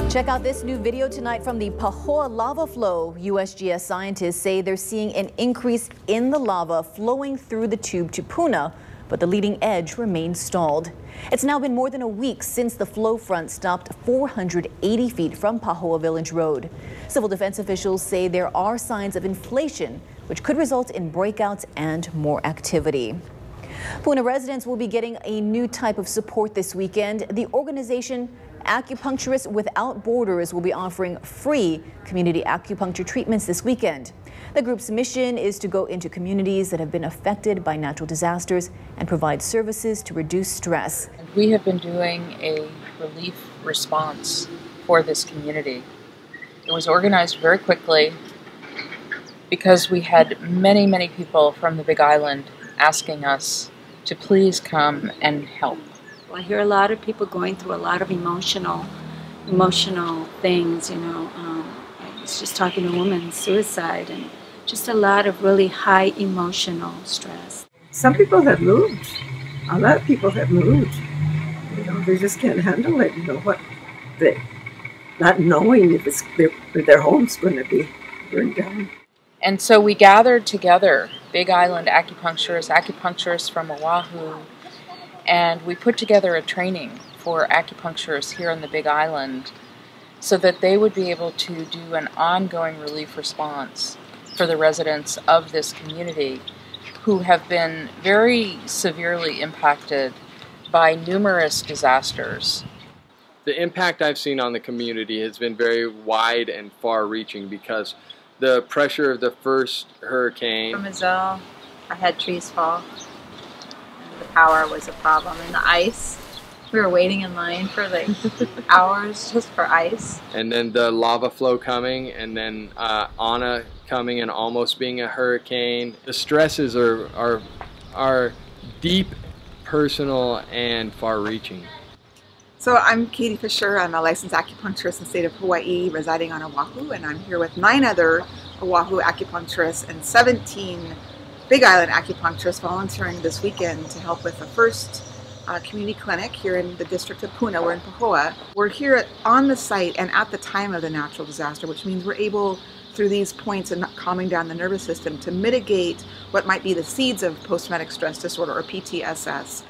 Check out this new video tonight from the Pahoa lava flow. USGS scientists say they're seeing an increase in the lava flowing through the tube to Puna, but the leading edge remains stalled. It's now been more than a week since the flow front stopped 480 feet from Pahoa Village Road. Civil defense officials say there are signs of inflation, which could result in breakouts and more activity. Puna residents will be getting a new type of support this weekend. The organization Acupuncturists Without Borders will be offering free community acupuncture treatments this weekend. The group's mission is to go into communities that have been affected by natural disasters and provide services to reduce stress. We have been doing a relief response for this community. It was organized very quickly because we had many people from the Big Island asking us to please come and help. I hear a lot of people going through a lot of emotional things, you know. I was just talking to a woman, suicide, and just a lot of really high emotional stress. Some people have moved. A lot of people have moved. You know, they just can't handle it. You know not knowing if their home's going to be burned down. And so we gathered together, Big Island acupuncturists from Oahu, and we put together a training for acupuncturists here on the Big Island so that they would be able to do an ongoing relief response for the residents of this community who have been very severely impacted by numerous disasters. The impact I've seen on the community has been very wide and far-reaching because the pressure of the first hurricane. From Azelle, I had trees fall. The power was a problem, and the ice. We were waiting in line for like hours just for ice. And then the lava flow coming, and then Anna coming and almost being a hurricane. The stresses are deep, personal, and far-reaching. So I'm Katie Fisher. I'm a licensed acupuncturist in the state of Hawaii, residing on Oahu, and I'm here with 9 other Oahu acupuncturists and 17 Big Island acupuncturists volunteering this weekend to help with the first community clinic here in the district of Puna. We're in Pahoa. We're here on the site and at the time of the natural disaster, which means we're able, through these points and calming down the nervous system, to mitigate what might be the seeds of post-traumatic stress disorder, or PTSS.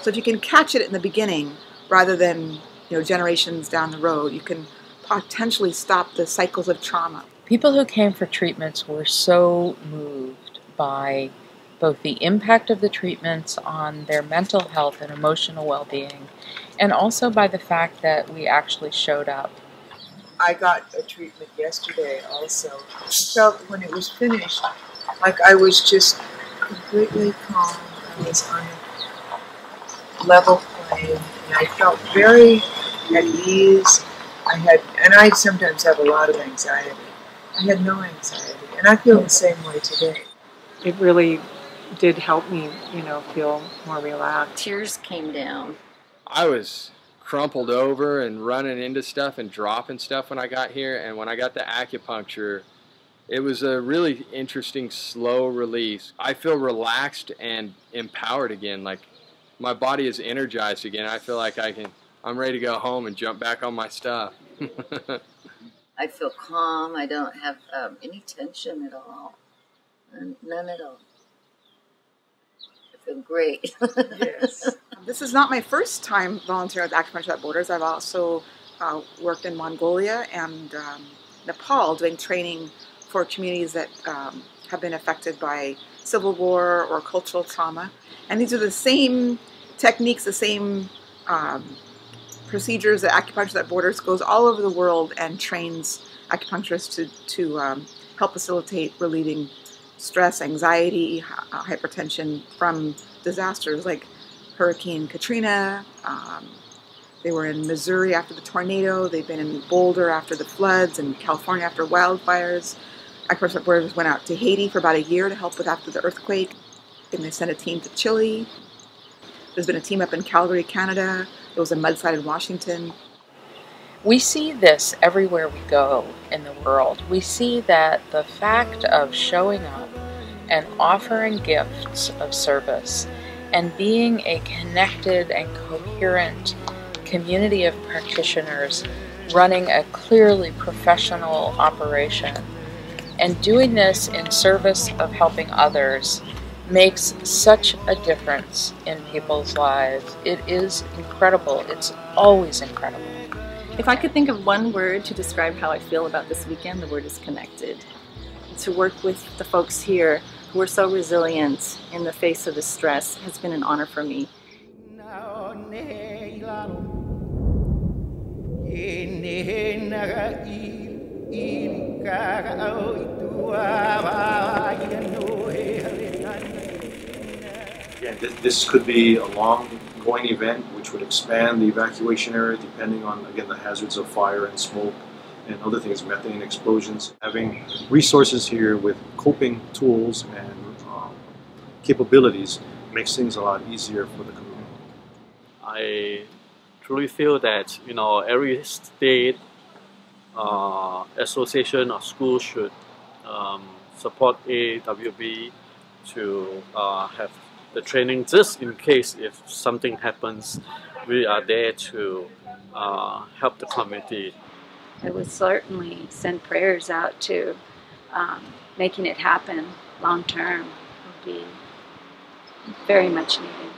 So if you can catch it in the beginning, rather than generations down the road, you can potentially stop the cycles of trauma. People who came for treatments were so moved by both the impact of the treatments on their mental health and emotional well-being, and also by the fact that we actually showed up. I got a treatment yesterday also. I felt when it was finished like I was just completely calm. I was on a level plane, and I felt very at ease. I sometimes have a lot of anxiety, I had no anxiety, and I feel the same way today. It really did help me, you know, feel more relaxed. Tears came down. I was crumpled over and running into stuff and dropping stuff when I got here, and when I got the acupuncture, it was a really interesting slow release. I feel relaxed and empowered again, like my body is energized again. I feel like I'm ready to go home and jump back on my stuff. I feel calm. I don't have any tension at all. None at all. I feel great. Yes. This is not my first time volunteering with Acupuncturists Without Borders. I've also worked in Mongolia and Nepal doing training for communities that have been affected by civil war or cultural trauma. And these are the same techniques, the same procedures that Acupuncturists Without Borders goes all over the world and trains acupuncturists to help facilitate relieving stress, anxiety, hypertension from disasters like Hurricane Katrina. They were in Missouri after the tornado. They've been in Boulder after the floods, and California after wildfires. Acupuncturists Without Borders went out to Haiti for about a year to help with after the earthquake. And they sent a team to Chile. There's been a team up in Calgary, Canada. There was a mudslide in Washington. We see this everywhere we go in the world. We see that the fact of showing up and offering gifts of service and being a connected and coherent community of practitioners running a clearly professional operation and doing this in service of helping others makes such a difference in people's lives. It is incredible. It's always incredible. If I could think of one word to describe how I feel about this weekend, the word is connected. To work with the folks here who are so resilient in the face of the stress has been an honor for me. Again, this could be a long-going event which would expand the evacuation area depending on, again, the hazards of fire and smoke and other things, methane explosions. Having resources here with coping tools and capabilities makes things a lot easier for the community. I truly feel that, you know, every state association or school should support AWB to have the training just in case if something happens. We are there to help the community. I would certainly send prayers out to making it happen long term would be very much needed.